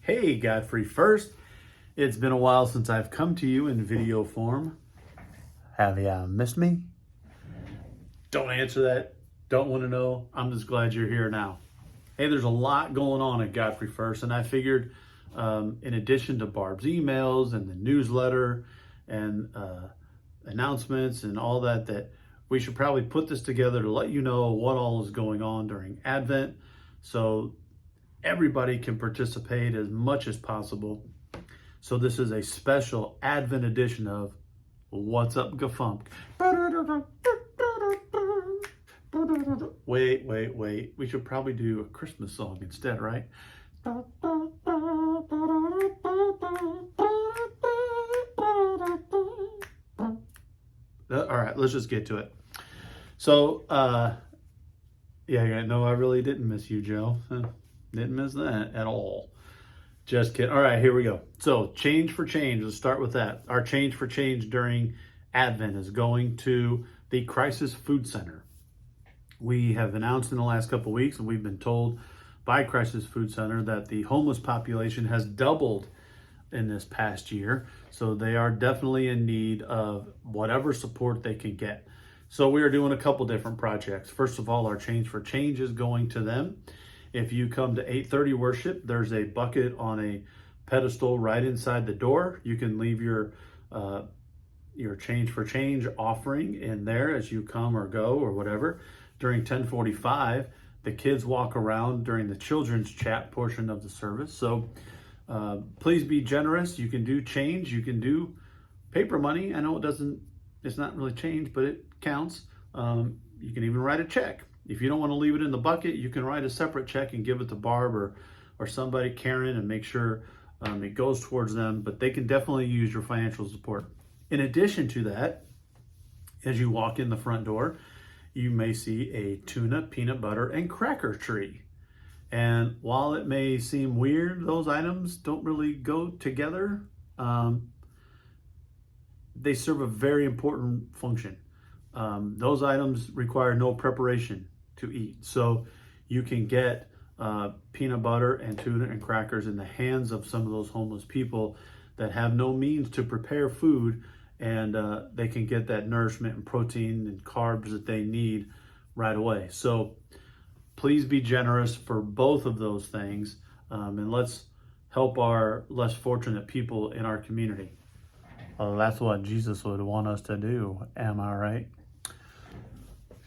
Hey, Godfrey First. It's been a while since I've come to you in video form. Have you missed me? Don't answer that. Don't want to know. I'm just glad you're here now. Hey, there's a lot going on at Godfrey First, and I figured in addition to Barb's emails and the newsletter and announcements and all that, that we should probably put this together to let you know what all is going on during Advent, so everybody can participate as much as possible. So this is a special Advent edition of What's Up GaFUMCk. Wait. We should probably do a Christmas song instead, right? All right, let's just get to it. So, yeah, no, I really didn't miss you, Joe. Didn't miss that at all. Just kidding. All right, here we go. So change for change. Let's start with that. Our change for change during Advent is going to the Crisis Food Center. We have announced in the last couple of weeks, and we've been told by Crisis Food Center that the homeless population has doubled in this past year. So they are definitely in need of whatever support they can get. So we are doing a couple different projects. First of all, our change for change is going to them. If you come to 8:30 worship, there's a bucket on a pedestal right inside the door. You can leave your change for change offering in there as you come or go or whatever. During 10:45, the kids walk around during the children's chat portion of the service. So please be generous. You can do change. You can do paper money. I know it's not really change, but it counts. You can even write a check. If you don't want to leave it in the bucket, you can write a separate check and give it to Barb or somebody, Karen, and make sure it goes towards them. But they can definitely use your financial support. In addition to that, as you walk in the front door, you may see a tuna, peanut butter, and cracker tree. And while it may seem weird, those items don't really go together. They serve a very important function. Those items require no preparation to eat. So you can get peanut butter and tuna and crackers in the hands of some of those homeless people that have no means to prepare food, and they can get that nourishment and protein and carbs that they need right away. So please be generous for both of those things, and let's help our less fortunate people in our community. That's what Jesus would want us to do, am I right?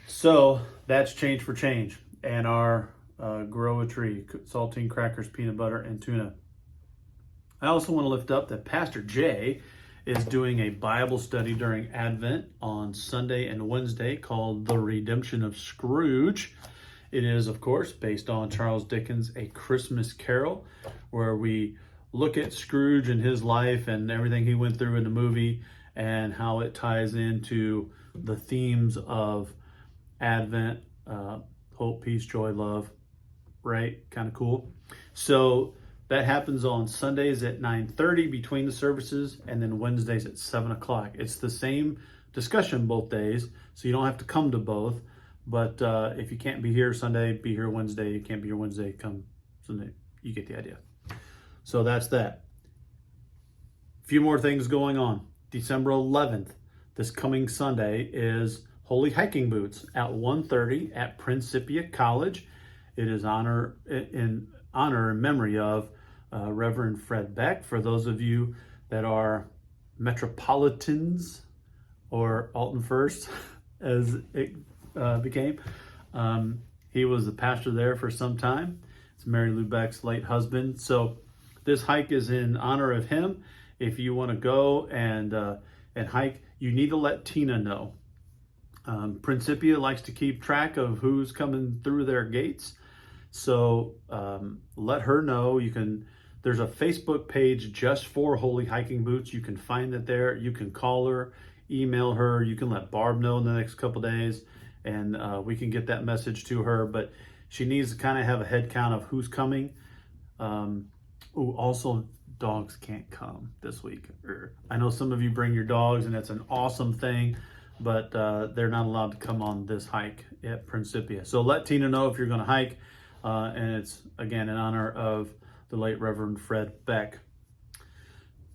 So that's change for change, and our grow a tree, saltine crackers, peanut butter, and tuna. I also want to lift up that Pastor Jay is doing a Bible study during Advent on Sunday and Wednesday called The Redemption of Scrooge. It is, of course, based on Charles Dickens' A Christmas Carol, where we look at Scrooge and his life and everything he went through in the movie and how it ties into the themes of Advent, hope, peace, joy, love, right? Kind of cool. So that happens on Sundays at 9:30 between the services, and then Wednesdays at 7 o'clock. It's the same discussion both days, so you don't have to come to both. But if you can't be here Sunday, be here Wednesday. You can't be here Wednesday, come Sunday. You get the idea. So that's that. A few more things going on. December 11th, this coming Sunday, is Holy Hiking Boots at 1:30 at Principia College. It is in honor and memory of Reverend Fred Beck. For those of you that are Metropolitans or Alton First, as it became, he was the pastor there for some time. It's Mary Lou Beck's late husband. So this hike is in honor of him. If you want to go and hike, you need to let Tina know. Principia likes to keep track of who's coming through their gates. So let her know. There's a Facebook page just for Holy Hiking Boots. You can find it there. You can call her, email her. You can let Barb know in the next couple days, and we can get that message to her. But she needs to kind of have a head count of who's coming. Also, dogs can't come this week. I know some of you bring your dogs, and that's an awesome thing, but they're not allowed to come on this hike at Principia. So let Tina know if you're going to hike, and it's, again, in honor of the late Reverend Fred Beck.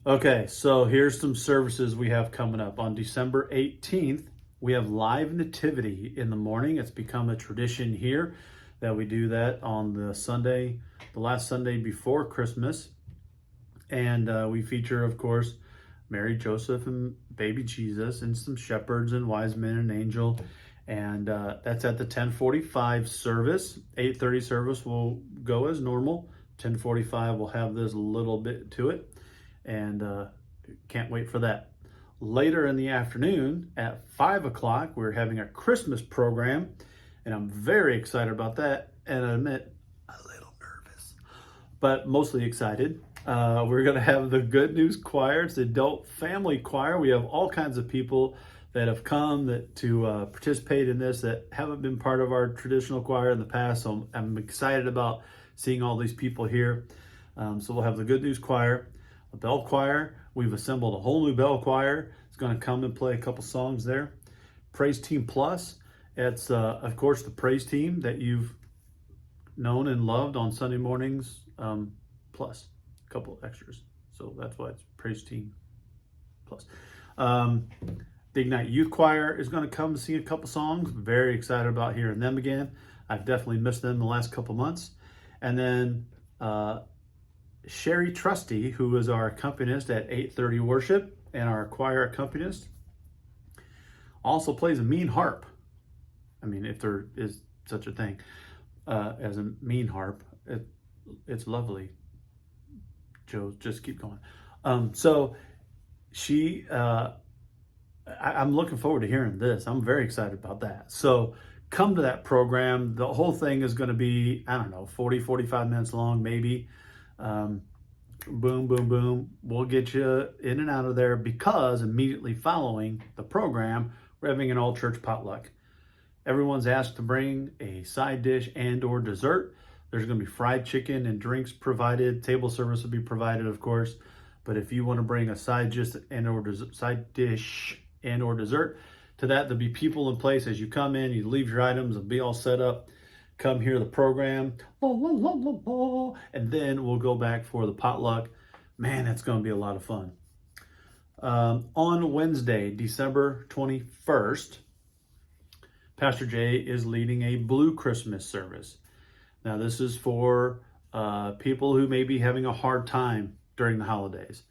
Okay, so here's some services we have coming up. On December 18th, we have live nativity in the morning. It's become a tradition here that we do that on the Sunday, the last Sunday before Christmas. And we feature, of course, Mary, Joseph, and baby Jesus, and some shepherds and wise men and angel. And that's at the 10:45 service. 8:30 service will go as normal. 10:45 will have this little bit to it. And can't wait for that. Later in the afternoon at 5 o'clock, we're having a Christmas program, and I'm very excited about that. And I admit, a little nervous, but mostly excited. We're going to have the Good News Choir. It's the adult family choir. We have all kinds of people that have come to participate in this that haven't been part of our traditional choir in the past. So I'm excited about seeing all these people here. So we'll have the Good News Choir, a bell choir. We've assembled a whole new bell choir. It's going to come and play a couple songs there. Praise Team Plus. It's, of course, the praise team that you've known and loved on Sunday mornings, plus a couple extras. So that's why it's Praise Team Plus. The Ignite Youth Choir is going to come and sing a couple songs. Very excited about hearing them again. I've definitely missed them the last couple months. And then Sherry Trusty, who is our accompanist at 8:30 worship and our choir accompanist, also plays a mean harp. I mean, if there is such a thing as a mean harp, it's lovely. Joe, just keep going. So she, I'm looking forward to hearing this. I'm very excited about that. So come to that program. The whole thing is going to be, I don't know, 40, 45 minutes long, maybe. Boom, boom, boom. We'll get you in and out of there, because immediately following the program, we're having an all-church potluck. Everyone's asked to bring a side dish and or dessert. There's going to be fried chicken and drinks provided. Table service will be provided, of course. But if you want to bring a side dish and or dessert to that, there'll be people in place as you come in. You leave your items and be all set up. Come hear the program, and then we'll go back for the potluck. Man, that's going to be a lot of fun. On Wednesday, December 21st, Pastor Jay is leading a Blue Christmas service. Now, this is for people who may be having a hard time during the holidays.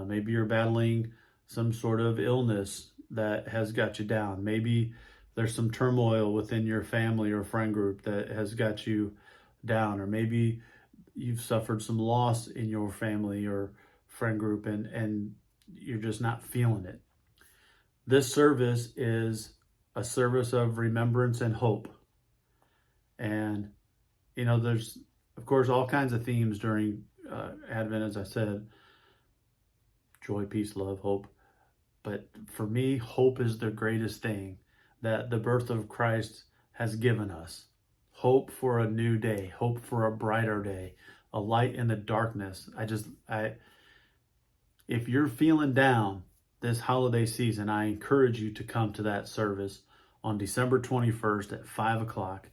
Maybe you're battling some sort of illness that has got you down. Maybe there's some turmoil within your family or friend group that has got you down, or maybe you've suffered some loss in your family or friend group and you're just not feeling it. This service is a service of remembrance and hope. And, you know, there's, of course, all kinds of themes during Advent, as I said: joy, peace, love, hope. But for me, hope is the greatest thing that the birth of Christ has given us. Hope for a new day, hope for a brighter day, a light in the darkness. If you're feeling down this holiday season, I encourage you to come to that service on December 21st at 5 o'clock.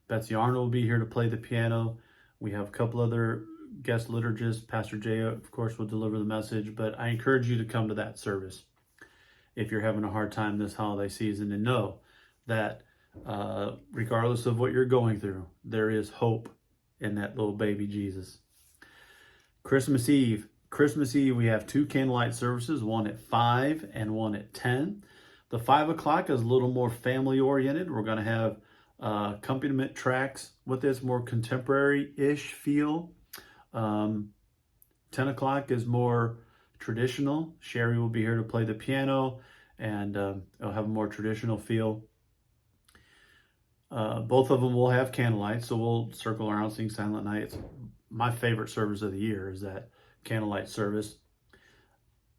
Betsy Arnold will be here to play the piano. We have a couple other guest liturgists. Pastor Jay, of course, will deliver the message, but I encourage you to come to that service if you're having a hard time this holiday season, and know that regardless of what you're going through, there is hope in that little baby Jesus. Christmas Eve, we have 2 candlelight services, one at 5 and one at 10. The 5 o'clock is a little more family oriented. We're going to have accompaniment tracks with this more contemporary-ish feel. 10 o'clock is more traditional. Sherry will be here to play the piano, and it'll have a more traditional feel. Both of them will have candlelight, so we'll circle around, sing Silent Night. It's my favorite service of the year, is that candlelight service.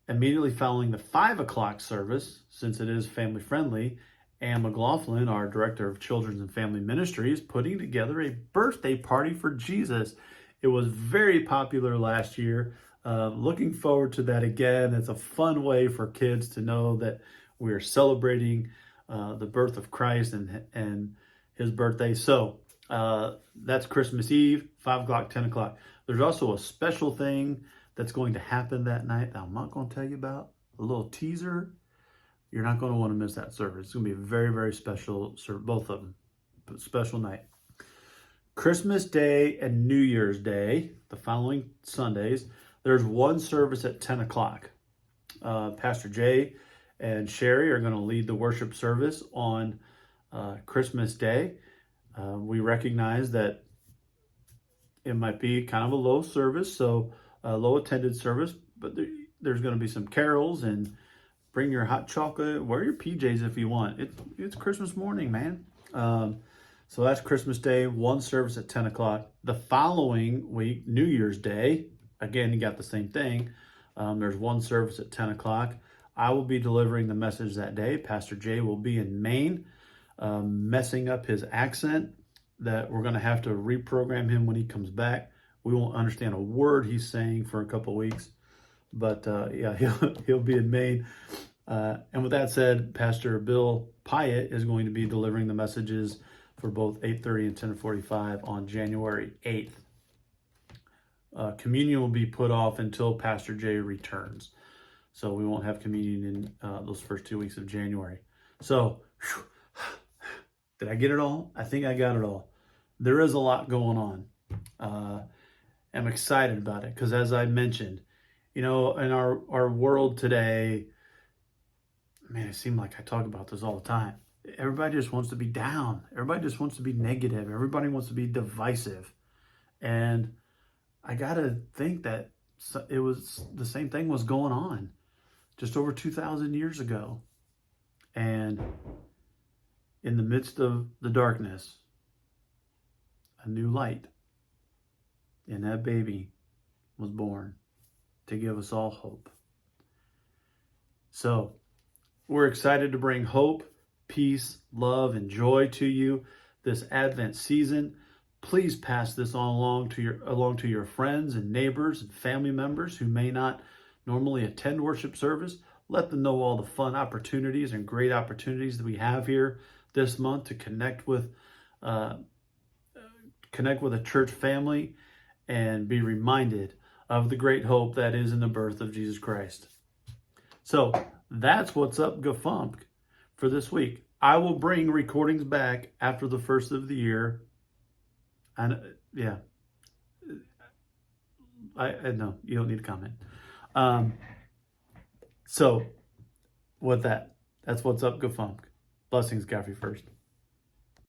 Immediately following the 5 o'clock service, since it is family friendly, Ann McLaughlin, our Director of Children's and Family Ministry, is putting together a birthday party for Jesus. It was very popular last year. Looking forward to that again. It's a fun way for kids to know that we're celebrating the birth of Christ and his birthday. So That's Christmas Eve, 5 o'clock, 10 o'clock. There's also a special thing that's going to happen that night that I'm not going to tell you about. A little teaser. You're not going to want to miss that service. It's going to be a very, very special service, both of them. Special night. Christmas Day and New Year's Day, the following Sundays, there's one service at 10 o'clock. Pastor Jay and Sherry are going to lead the worship service on Christmas Day. We recognize that it might be kind of a low service, so a low attended service, but there's going to be some carols, and bring your hot chocolate, wear your PJs if you want. It's Christmas morning, man. So that's Christmas Day, one service at 10 o'clock. The following week, New Year's Day, again, you got the same thing. There's one service at 10 o'clock. I will be delivering the message that day. Pastor Jay will be in Maine, messing up his accent that we're going to have to reprogram him when he comes back. We won't understand a word he's saying for a couple weeks. But yeah, he'll be in Maine. And with that said, Pastor Bill Pyatt is going to be delivering the messages for both 8:30 and 10:45 on January 8th. Communion will be put off until Pastor Jay returns. So we won't have communion in those first 2 weeks of January. So, did I get it all? I think I got it all. There is a lot going on. I'm excited about it because, as I mentioned, you know, in our world today, man, it seems like I talk about this all the time. Everybody just wants to be down. Everybody just wants to be negative. Everybody wants to be divisive. And I got to think that it was the same thing was going on just over 2,000 years ago. And in the midst of the darkness, a new light in that baby was born to give us all hope. So we're excited to bring hope, peace, love, and joy to you this Advent season. Please pass this on along to your friends and neighbors and family members who may not normally attend worship service. Let them know all the fun opportunities and great opportunities that we have here this month to connect with a church family and be reminded of the great hope that is in the birth of Jesus Christ. So that's what's up, GaFUMCk, for this week. I will bring recordings back after the first of the year. And yeah, I no, you don't need to comment. So with that, that's what's up, GaFUMCk. Blessings, GaFUMCk first.